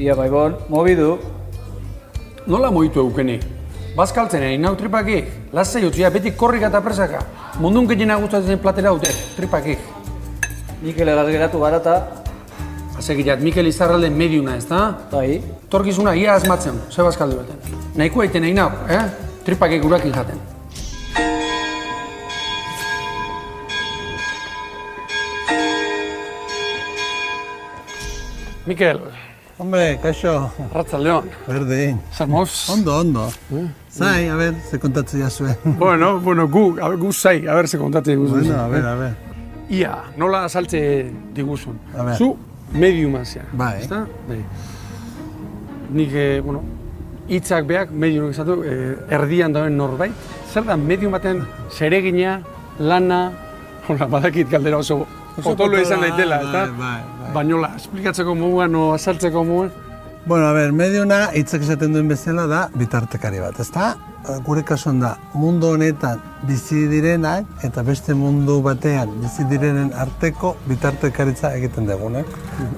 Ia, baibon, mobidu. Nola moitu eukeni? Bazkaltzen egin nau tripakik. Lasai utzia, beti korrika eta presaka. Mundun gehiena gustatzen platera dute, tripakik. Mikel egaz geratu garata. Asegirat, Mikel Izarralde mediuna ez da? Bai. Torkizuna ia asmatzen, ze bazkaldu beten. Nahiko aiten egin nau, tripakik urakin jaten. Mikel. Hombre, kaixo. Arratzaldeon. Berdin. Zer moz? Ondo. Zai, a ver, ze kontatzea zuen. Bueno, gu zai, a ver, ze kontatzea diguzun. Bueno, a ver. Ia, nola azaltze diguzun. A ver. Zu mediuma zea. Bai. Ezta? Bai. Nik, hitzak beak, mediumak izatu, erdian dauen norbait. Zer da, medium baten zeregina, lana, badakit galdera oso potolo izan daitela, ezta? Bai. Bainola, esplikatzeko moduan o azaltzeko moduan. Bueno, a ver, mediuna hitzak esaten duen bezala da bitartekari bat, ezta? Gure kasuan da, mundu honetan bizi direnak eta beste mundu batean bizi direnen arteko bitartekaritza egiten dugunek.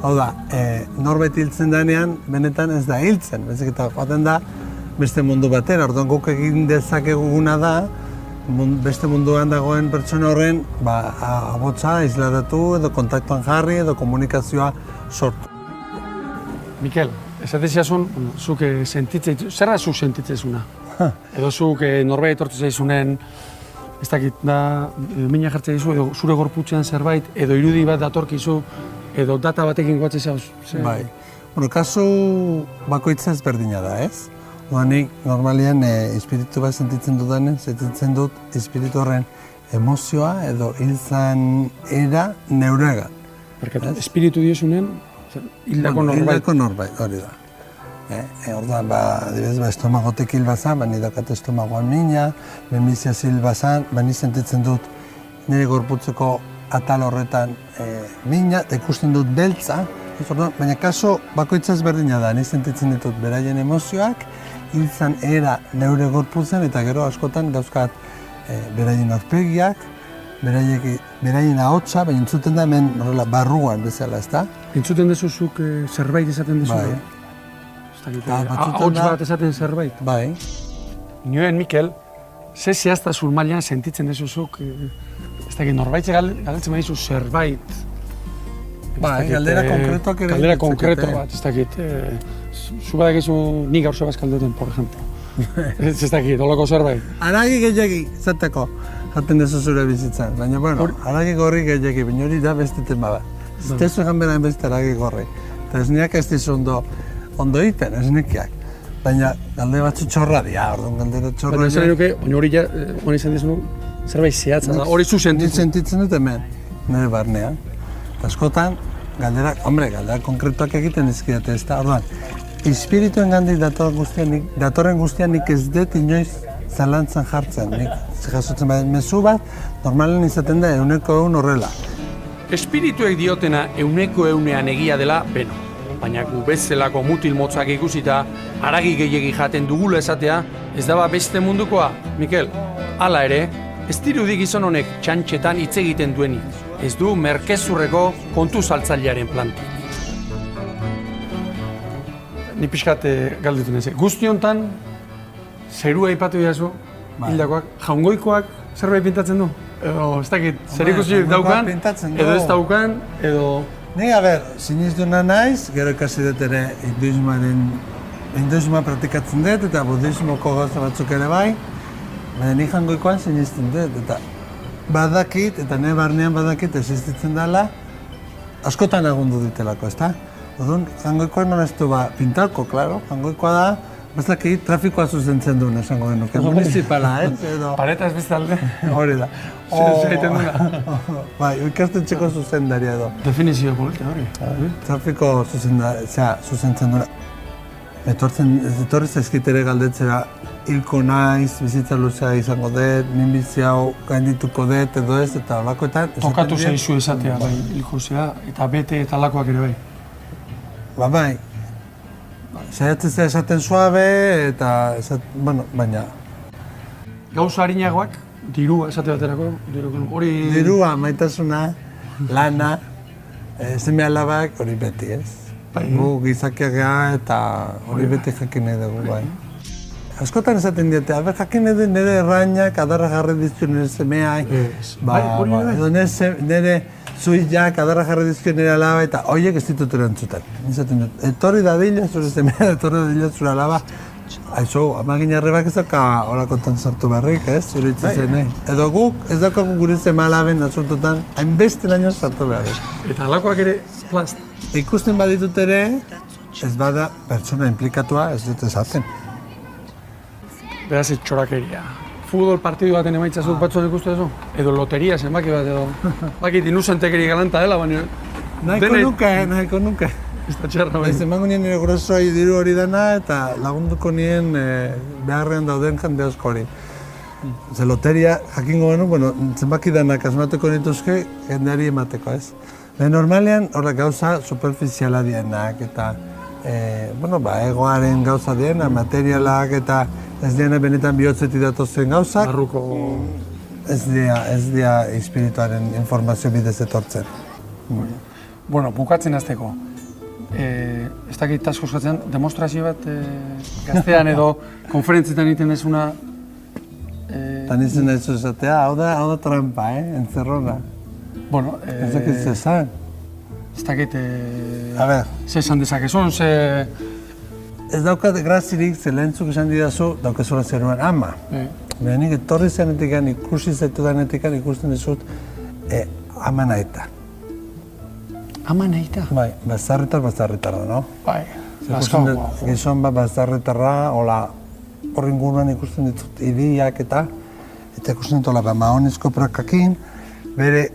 Hau da, norbait hiltzen denean, benetan ez da hiltzen, bezik eta joaten da beste mundu batera. Orduan guk egin dezakeguna da, beste munduan dagoen pertsona horren abotsa isladatu edo kontaktuan jarri edo komunikazioa sortu. Mikel, esateziazun, zuk sentitzea, zer da zuk sentitzezuna? Edo zuk norbait etortu zaizunen, ez dakit da, mina jartzea dizu, edo zure gorputzean zerbait, edo irudi bat datorkizu, edo data batekin goatzen zauz. Bai. Bueno, kasu bakoitza ezberdina da, ez? Nik normalian espiritu bat sentitzen dut espiritu horren emozioa edo hiltzan era neuregan. Barkatu, espiritu diozunen, hildako norbait. Hildako norbait, hori da. Orduan, adibidez, estomagotek hil bazan, ni daukat estomagoan mina, minbiziaz hil bazan, ni sentitzen dut nire gorputzeko atal horretan mina, eta ikusten dut beltza, baina kaso bakoitza ezberdina da, ni sentitzen ditut beraien emozioak, hiltzan era neure gorputzen eta gero askotan dauzkat beraien aurpegiak, beraien ahotsa, baina entzuten da hemen barruan bezala, ezta? Entzuten dezuzuk zerbait esaten dezu? Bai. Ahots bat esaten zerbait? Bai. Nioen, Mikel, ze zehaztasun mailan sentitzen dezuzuk, ez dakit, norbait galdetzen badizu zerbait? Bai, galdera konkretoak ere. Galdera konkreto bat, ez dakit. Zu badakizu nik gaur zebaz kalduten, por ejemplo. Ez dakit, olako zerbait. Aragi gehiagi, zateko, jaten dezu zure bizitzan. Baina, bueno, aragi gorri gehiagi, baina hori da beste tema bat. Ez tezu egan beran beste aragi gorri. Eta ez niak ez dizu ondo egiten, ez nikiak. Baina, galde batzu txorra dira, orduan galdera txorra dira. Baina esan nuke, hori izan dizu, zerbait zehatza da, hori zu sentitzen. Sentitzen dut hemen, nire barnean. Askotan, galdera konkretuak egiten dizkidate, ez da, orduan, espiritu gandik datorren guztian nik ez dut inoiz zalantzan jartzen. Nik jasotzen baden mezu bat, normalen izaten da 100% horrela. Espirituek diotena 100%ean egia dela, beno. Baina gu bezalako mutil motzak ikusita, haragi gehiegi jaten dugula esatea, ez daba beste mundukoa, Mikel. Hala ere, ez dirudi gizon honek txantxetan hitz egiten duenik. Ez du merkezurreko kontu saltzailearen plantik. Ni pixkat galdetu neze. Guzti honetan, zerua aipatu didazu, hildakoak, jaungoikoak zerbait pintatzen du? Edo, ez dakit, zer ikusi daukan, edo ez daukan, edo... Ni, sinistuna naiz, gero ikasi dut ere hinduismoa praktikatzen dut, eta budismoko gauza batzuk ere bai, baina ni jaungoikoan sinisten dut, eta badakit, eta nire barnean badakit existitzen dela, askotan agundu ditelako, ezta? Orduan, jaungoikoa non ez du pintalko, klaro, jaungoikoa da, bazakit trafikoa zuzentzen duen esango genuke, municipala, edo... Pareta ez biztalde? Hori da. Zer egiten duna? Bai, ikastetxeko zuzendaria edo. Definizio polita hori. Trafiko zuzentzen duna. Etorri zaizkit ere galdetzera, hilko naiz, bizitza luzea izango dut, minbizi hau gaindituko dut edo ez, eta holakoetan... Tokatu zaizu esatea, bai, hilko zea, eta bete eta lakoak ere bai. Bai. Saiatzea esaten suabe, eta baina... Gauza harinagoak, dirua esate baterako, hori... Dirua, maitasuna, lana, seme alabak, hori beti ez. Gu gizakiak gara eta hori beti jakin nahi dugu, bai. Askotan esaten diete, aber jakin nahi nire errainak adarra jarri dizkio nire semeak, edo nire zuiak adarra jarri dizkio nire alaba eta horiek ez ditut erantzuten. Esaten dut, etorri dadila zure semea, etorri dadila zure alaba, aizu, amagin arrebak ez daka horakotan sartu barrik, ez, zure itzitzen, edo guk ez daukagu gure sema alaben asuntotan, hainbeste laino sartu beharrik. Eta alakoak ere plast. Ikusten baditut ere, ez bada pertsona implikatua ez dut esaten. Beraz, txorakeria. Futbol partidu baten emaitza zuk batzuan ikustu duzu? Edo loteria zenbaki bat edo... Bakit inusentekeri galanta dela, baina... Nahiko nuke. Ez da txarra baina. Ez emango nien nire grosoi diru hori dena eta lagunduko nien beharrean dauden jende asko hori. Ze loteria jakingo genu, bueno, zenbaki denak asmatuko nituzke jendeari emateko, ez? Normalean horrek gauza superficiala dienak eta egoaren gauza diena, materialak eta ez diena benetan bihotzetik datozen gauzak. Barruko... Ez dira espirituaren informazio bidez etortzen. Bueno, bukatzen hasteko. Ez dakit asko eskatzen, demostrazio bat gaztean edo konferentzietan egiten dezuna... Tan izan ez esatea, hau da trampa, entzerrona. Bueno, ez dakit zezan. Ez dakit... A ber. Ze esan dezakezun, ze... Ez daukat grazirik, ze lehentzuk esan didazu, daukezula zeruen ama. Behenik etorri zenetikan, ikusi zaitudanetikan ikusten dizut ama nahita. Ama nahita? Bai, bazarritar da, no? Bai, bazkau. Gizon bat bazarritarra, hola, horri inguruan ikusten ditut idiak eta ikusten ditut hola, mahonezko prakakin, bere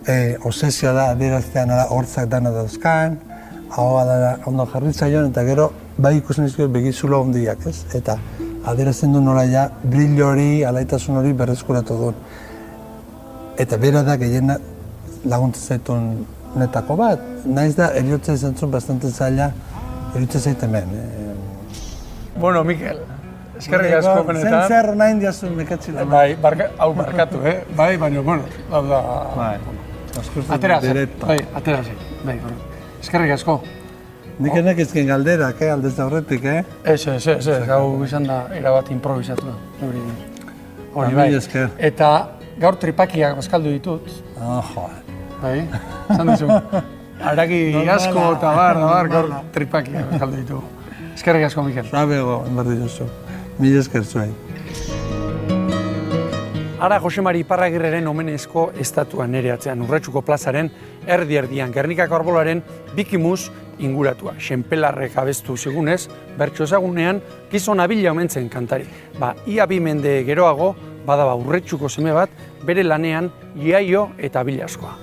obsesioa da, adieraztean hortzak dana dauzkan, ahoa da ondo jarri zaion, eta gero bai ikusten dizkiot begizulo hondiak, ez? Eta adierazten du nola ja, brillo hori, alaitasun hori berreskuratu duen. Eta bera da gehiena laguntza zaitun netako bat. Naiz da, eriotza izan zuen bastante zaila, eriotza zait hemen. Bueno, Mikel, eskerrik asko benetan. Zer nahi indiazun mekatzila. Bai, hau barkatu, bai, baina, bueno, hau da... Atera zen, bai, eskerrik asko. Nik enek ezken galderak, aldez aurretik, Ez, gau izan da, erabat improvisatu. Hori bai. Eta gaur tripakiak bazkaldu ditut. Bai, zan duzu. Aragi asko eta bar, gaur tripakiak bazkaldu ditugu. Eskerrik asko, Mikel. Zabego, enbardi jozu. Mila esker zuei. Ara Jose Mari Iparragirreren omenezko estatuan nere atzean Urretxuko plazaren erdi-erdian Gernikako arbolaren bikimuz inguratua. Xenpelarrek abestu segunez, bertso ezagunean gizon abila omentzen kantari. Ia 2 mende geroago, badaba Urretxuko seme bat, bere lanean iaio eta abilaskoa.